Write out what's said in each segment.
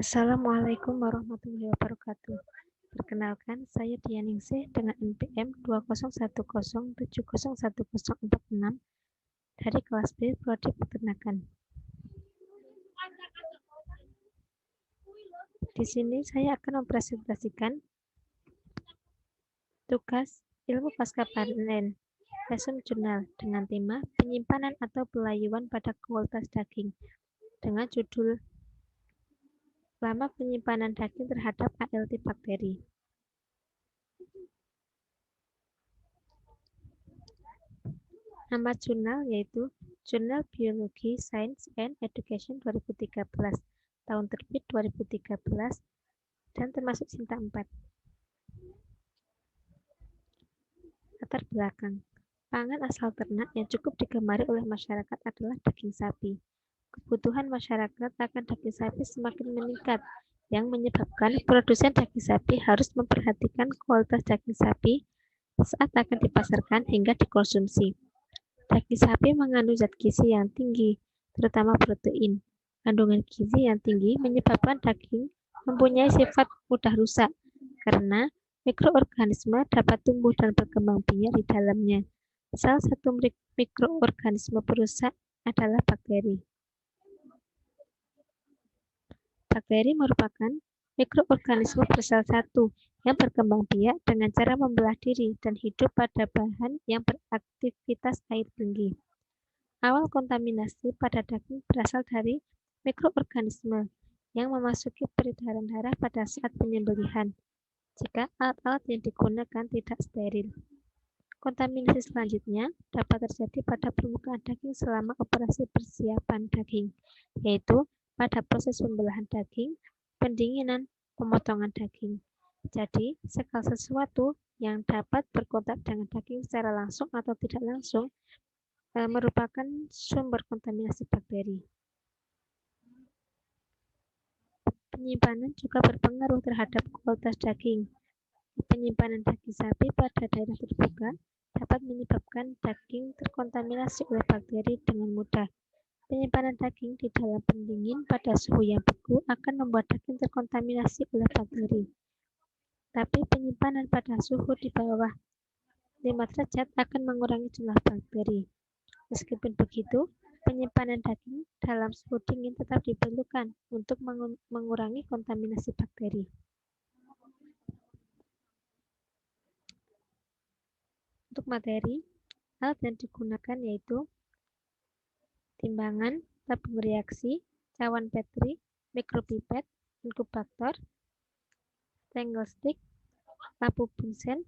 Assalamualaikum warahmatullahi wabarakatuh. Perkenalkan, saya Dianingsih dengan NPM 20107011046 dari kelas B Prodi Peternakan. Di sini saya akan mempresentasikan tugas ilmu pasca panen lesson jurnal dengan tema penyimpanan atau pelayuan pada kualitas daging dengan judul lama penyimpanan daging terhadap ALT bakteri. Nama jurnal yaitu Jurnal Biologi, Science and Education 2013, tahun terbit 2013, dan termasuk Sinta 4. Latar belakang. Pangan asal ternak yang cukup digemari oleh masyarakat adalah daging sapi. Kebutuhan masyarakat akan daging sapi semakin meningkat, yang menyebabkan produsen daging sapi harus memperhatikan kualitas daging sapi saat akan dipasarkan hingga dikonsumsi. Daging sapi mengandung zat gizi yang tinggi, terutama protein. Kandungan gizi yang tinggi menyebabkan daging mempunyai sifat mudah rusak, karena mikroorganisme dapat tumbuh dan berkembang biak di dalamnya. Salah satu mikroorganisme perusak adalah bakteri. Bakteri merupakan mikroorganisme bersel satu yang berkembang biak dengan cara membelah diri dan hidup pada bahan yang beraktivitas air tinggi. Awal kontaminasi pada daging berasal dari mikroorganisme yang memasuki peredaran darah pada saat penyembelihan, jika alat-alat yang digunakan tidak steril. Kontaminasi selanjutnya dapat terjadi pada permukaan daging selama operasi persiapan daging, yaitu pada proses pembelahan daging, pendinginan, pemotongan daging. Jadi, segala sesuatu yang dapat berkontak dengan daging secara langsung atau tidak langsung merupakan sumber kontaminasi bakteri. Penyimpanan juga berpengaruh terhadap kualitas daging. Penyimpanan daging sapi pada daerah terbuka dapat menyebabkan daging terkontaminasi oleh bakteri dengan mudah. Penyimpanan daging di dalam pendingin pada suhu yang beku akan membuat daging terkontaminasi oleh bakteri. Tapi penyimpanan pada suhu di bawah 5 derajat akan mengurangi jumlah bakteri. Meskipun begitu, penyimpanan daging dalam suhu dingin tetap diperlukan untuk mengurangi kontaminasi bakteri. Untuk materi, alat yang digunakan yaitu timbangan, tabung reaksi, cawan Petri, mikropipet, inkubator, triangle stick, lampu bunsen,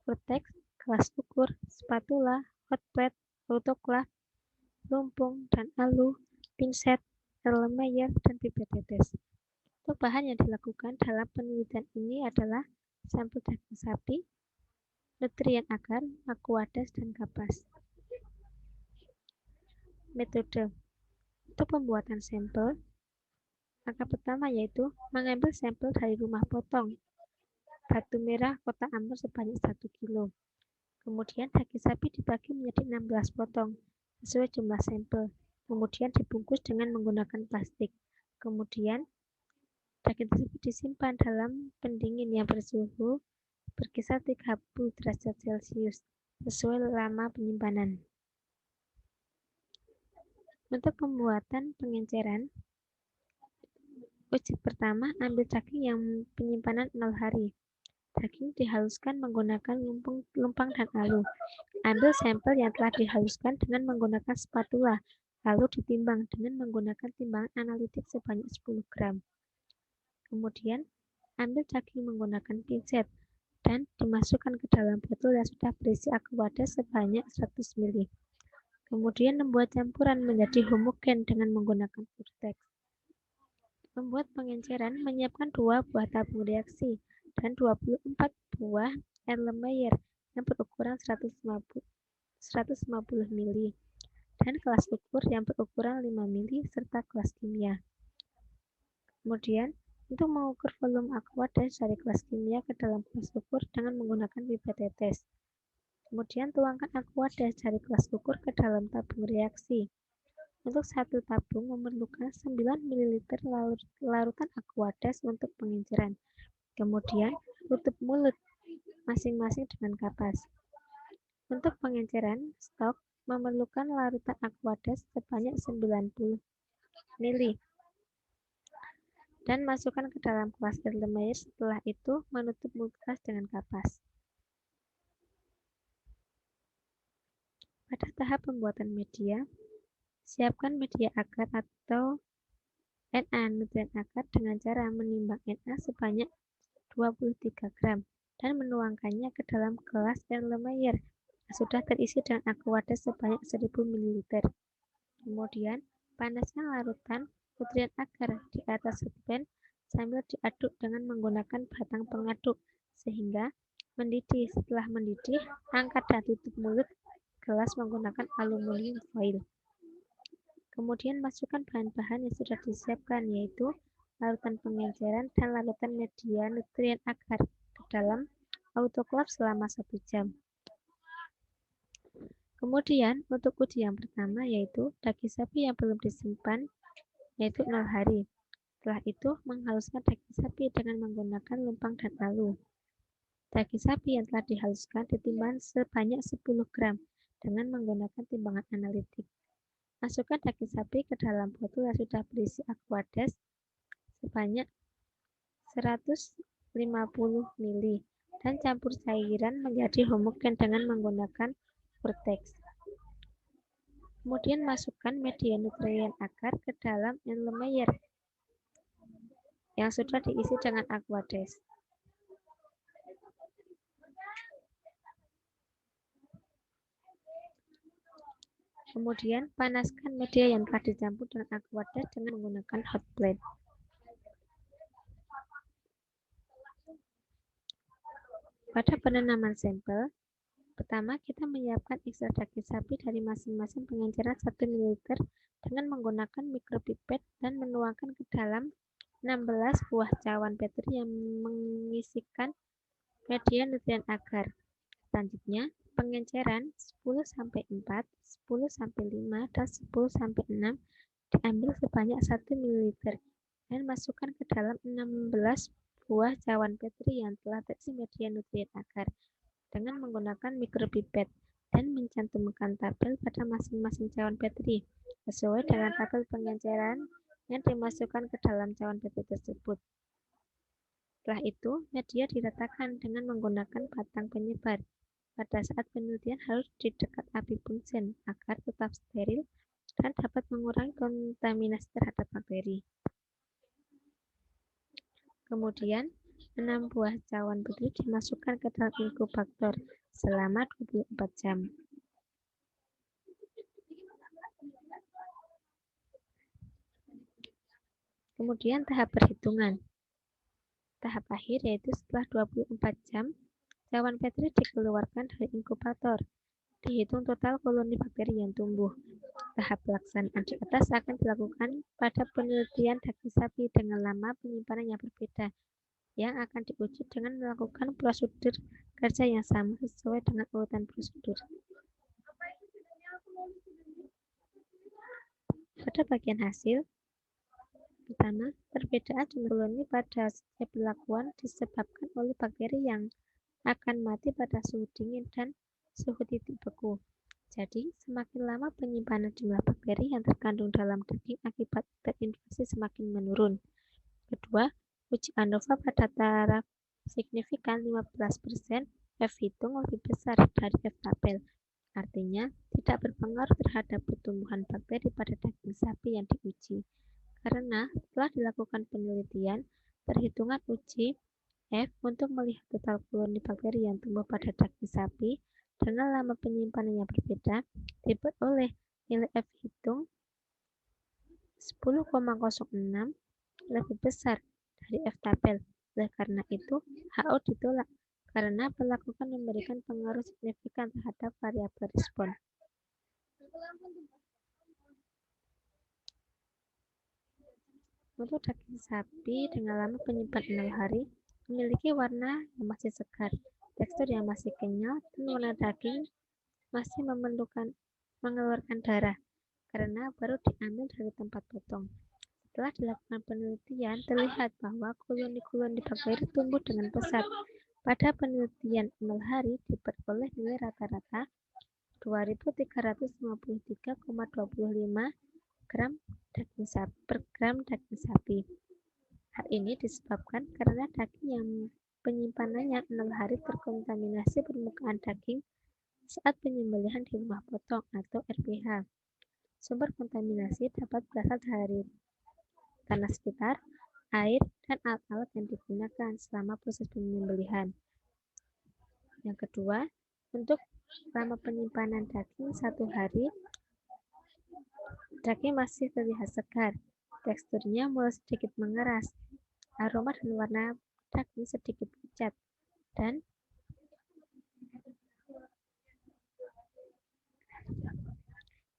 vortex, gelas ukur, spatula, hot plate, autoclave, lumpung dan alu, pinset, Erlenmeyer, dan pipet tetes. Untuk bahan yang dilakukan dalam penelitian ini adalah sampel daging sapi, nutrien agar, aquades, dan kapas. Metode untuk pembuatan sampel, langkah pertama yaitu mengambil sampel dari rumah potong Batu Merah, Kota Ambon sebanyak 1 kilo. Kemudian daging sapi dibagi menjadi 16 potong sesuai jumlah sampel. Kemudian dibungkus dengan menggunakan plastik. Kemudian daging tersebut disimpan dalam pendingin yang bersuhu berkisar 30 derajat Celcius sesuai lama penyimpanan. Untuk pembuatan pengenceran, uji pertama ambil daging yang penyimpanan 0 hari. Daging dihaluskan menggunakan lumpang dan alu. Ambil sampel yang telah dihaluskan dengan menggunakan spatula, lalu ditimbang dengan menggunakan timbangan analitik sebanyak 10 gram. Kemudian, ambil daging menggunakan pinset dan dimasukkan ke dalam botol yang sudah berisi aquades sebanyak 100 ml. Kemudian membuat campuran menjadi homogen dengan menggunakan vortex. Membuat pengenceran, menyiapkan 2 buah tabung reaksi dan 24 buah Erlenmeyer yang berukuran 150 ml dan kelas ukur yang berukuran 5 ml serta kelas kimia. Kemudian, untuk mengukur volume aquades dari kelas kimia ke dalam kelas ukur dengan menggunakan pipet tetes. Kemudian tuangkan aquades dari kelas ukur ke dalam tabung reaksi. Untuk satu tabung memerlukan 9 ml larutan Aquades untuk pengenceran. Kemudian tutup mulut masing-masing dengan kapas. Untuk pengenceran, stok memerlukan larutan Aquades sebanyak 90 ml dan masukkan ke dalam kelas Erlenmeyer. Setelah itu menutup mulut kelas dengan kapas. Pada tahap pembuatan media, siapkan media agar atau Na nutrien agar dengan cara menimbang Na sebanyak 23 gram dan menuangkannya ke dalam gelas Erlenmeyer yang sudah terisi dengan Aquades sebanyak 1000 ml. Kemudian, panaskan larutan nutrien agar di atas hotplate sambil diaduk dengan menggunakan batang pengaduk sehingga mendidih. Setelah mendidih, angkat dan tutup mulut gelas menggunakan aluminium foil. Kemudian masukkan bahan-bahan yang sudah disiapkan, yaitu larutan pengenceran dan larutan media nutrien agar ke dalam autoclave selama 1 jam. Kemudian untuk uji yang pertama yaitu daging sapi yang belum disimpan, yaitu 0 hari. Setelah itu menghaluskan daging sapi dengan menggunakan lumpang dan alu. Daging sapi yang telah dihaluskan ditimbang sebanyak 10 gram dengan menggunakan timbangan analitik. Masukkan daging sapi ke dalam botol yang sudah berisi Aquades sebanyak 150 ml dan campur cairan menjadi homogen dengan menggunakan Vortex. Kemudian masukkan media nutrien agar ke dalam Erlenmeyer yang sudah diisi dengan Aquades. Kemudian panaskan media yang telah dicampur dengan Aquades dengan menggunakan hot plate. Pada penanaman sampel, pertama kita menyiapkan ekstrak daging sapi dari masing-masing pengenceran 1 ml dengan menggunakan mikropipet dan menuangkan ke dalam 16 buah cawan petri yang mengisikan media nutrien agar. Selanjutnya, pengenceran 10-4, 10-5, dan 10-6 diambil sebanyak 1 ml dan masukkan ke dalam 16 buah cawan petri yang telah terisi media nutrien agar dengan menggunakan mikropipet dan mencantumkan tabel pada masing-masing cawan petri sesuai dengan tabel pengenceran yang dimasukkan ke dalam cawan petri tersebut. Setelah itu, media diletakkan dengan menggunakan batang penyebar. Pada saat penelitian harus di dekat api punsen agar tetap steril dan dapat mengurangi kontaminasi terhadap bakteri. Kemudian, 6 buah cawan petri dimasukkan ke dalam inkubator selama 24 jam. Kemudian tahap perhitungan. Tahap akhir yaitu setelah 24 jam, cawan petri dikeluarkan dari inkubator. Dihitung total koloni bakteri yang tumbuh. Tahap pelaksanaan di atas akan dilakukan pada penelitian daging sapi dengan lama penyimpanan yang berbeda, yang akan diuji dengan melakukan prosedur kerja yang sama sesuai dengan urutan prosedur. Pada bagian hasil, pertama, perbedaan jumlah koloni pada setiap perlakuan disebabkan oleh bakteri yang akan mati pada suhu dingin dan suhu titik beku. Jadi, semakin lama penyimpanan jumlah bakteri yang terkandung dalam daging akibat terinfeksi semakin menurun. Kedua, uji ANOVA pada taraf signifikan 15%, F hitung lebih besar dari F tabel. Artinya, tidak berpengaruh terhadap pertumbuhan bakteri pada daging sapi yang diuji. Karena setelah dilakukan penelitian, perhitungan uji F untuk melihat total koloni bakteri yang tumbuh pada daging sapi dengan lama penyimpanan yang berbeda diperoleh nilai F hitung 10,06 lebih besar dari F tabel. Oleh karena itu, HO ditolak karena perlakuan memberikan pengaruh signifikan terhadap variabel respon. Untuk daging sapi dengan lama penyimpanan 0 hari memiliki warna yang masih segar, tekstur yang masih kenyal, dan warna daging masih mengeluarkan darah. karena baru diambil dari tempat potong. Setelah dilakukan penelitian, terlihat bahwa koloni-koloni bakteri tumbuh dengan pesat. Pada penelitian 0 hari diperoleh nilai rata-rata 2353,25 gram daging sapi per gram daging sapi. Hal ini disebabkan karena daging yang penyimpanannya 0 hari terkontaminasi permukaan daging saat penyembelihan di rumah potong atau RPH. Sumber kontaminasi dapat berasal dari tanah sekitar, air, dan alat-alat yang digunakan selama proses penyembelihan. Yang kedua, untuk selama penyimpanan daging 1 hari, daging masih terlihat segar, teksturnya mulai sedikit mengeras, aroma dan warna daging sedikit pucat, dan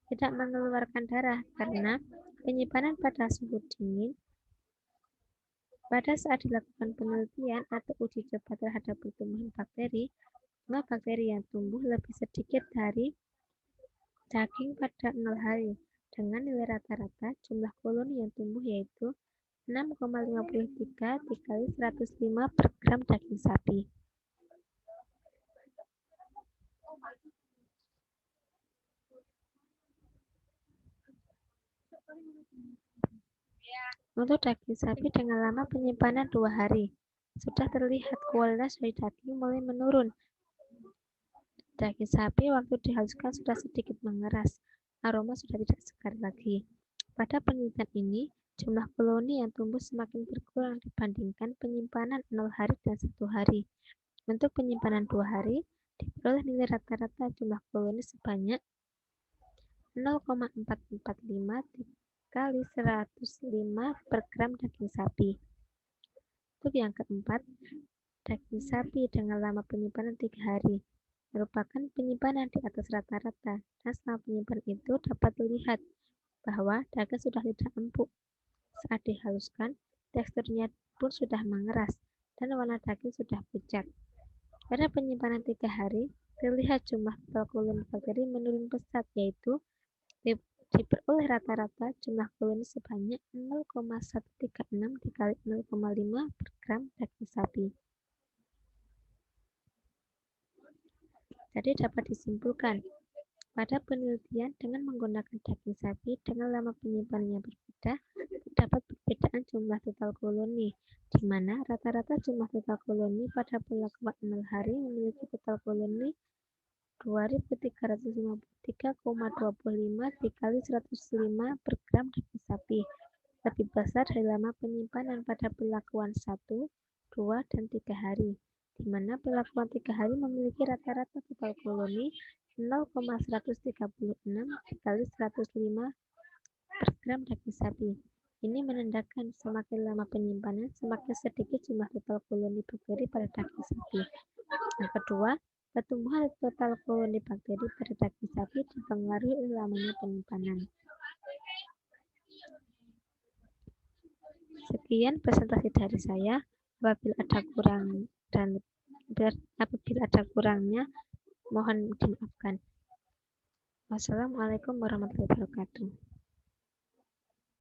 tidak mengeluarkan darah karena penyimpanan pada suhu dingin. Pada saat dilakukan penelitian atau uji coba terhadap pertumbuhan bakteri, jumlah bakteri yang tumbuh lebih sedikit dari daging pada 0 hari, dengan nilai rata-rata jumlah koloni yang tumbuh yaitu 6,53 dikali 105 per gram daging sapi. Untuk daging sapi dengan lama penyimpanan 2 hari, sudah terlihat kualitas dari daging mulai menurun. Daging sapi waktu dihaluskan sudah sedikit mengeras, aroma sudah tidak segar lagi. Pada penelitian ini, jumlah koloni yang tumbuh semakin berkurang dibandingkan penyimpanan 0 hari dan 1 hari. Untuk penyimpanan 2 hari, diperoleh nilai rata-rata jumlah koloni sebanyak 0,445 kali 105 per gram daging sapi. Untuk yang keempat, daging sapi dengan lama penyimpanan 3 hari merupakan penyimpanan di atas rata-rata, dan selama penyimpanan itu dapat dilihat bahwa daging sudah tidak empuk. Saat dihaluskan, teksturnya pun sudah mengeras dan warna daging sudah pucat. Pada penyimpanan 3 hari, terlihat jumlah total koloni bakteri menurun pesat, yaitu diperoleh rata-rata jumlah koloni sebanyak 0,136 dikali 0,5 per gram daging sapi. Jadi dapat disimpulkan, pada penelitian dengan menggunakan daging sapi dengan lama penyimpanannya berbeda, terdapat perbedaan jumlah total koloni, di mana rata-rata jumlah total koloni pada perlakuan 0 hari memiliki total koloni 2353,25 dikali 105 per gram daging sapi, lebih besar dari lama penyimpanan pada perlakuan 1, 2, dan 3 hari, di mana perlakuan 3 hari memiliki rata-rata total koloni 0,136 dikali 105 per gram daging sapi. Ini menandakan semakin lama penyimpanan, semakin sedikit jumlah total koloni bakteri pada daging sapi. Yang kedua, pertumbuhan total koloni bakteri pada daging sapi dipengaruhi oleh lamanya penyimpanan. Sekian presentasi dari saya. Apabila ada kurangnya, mohon dimaafkan. Wassalamualaikum warahmatullahi wabarakatuh.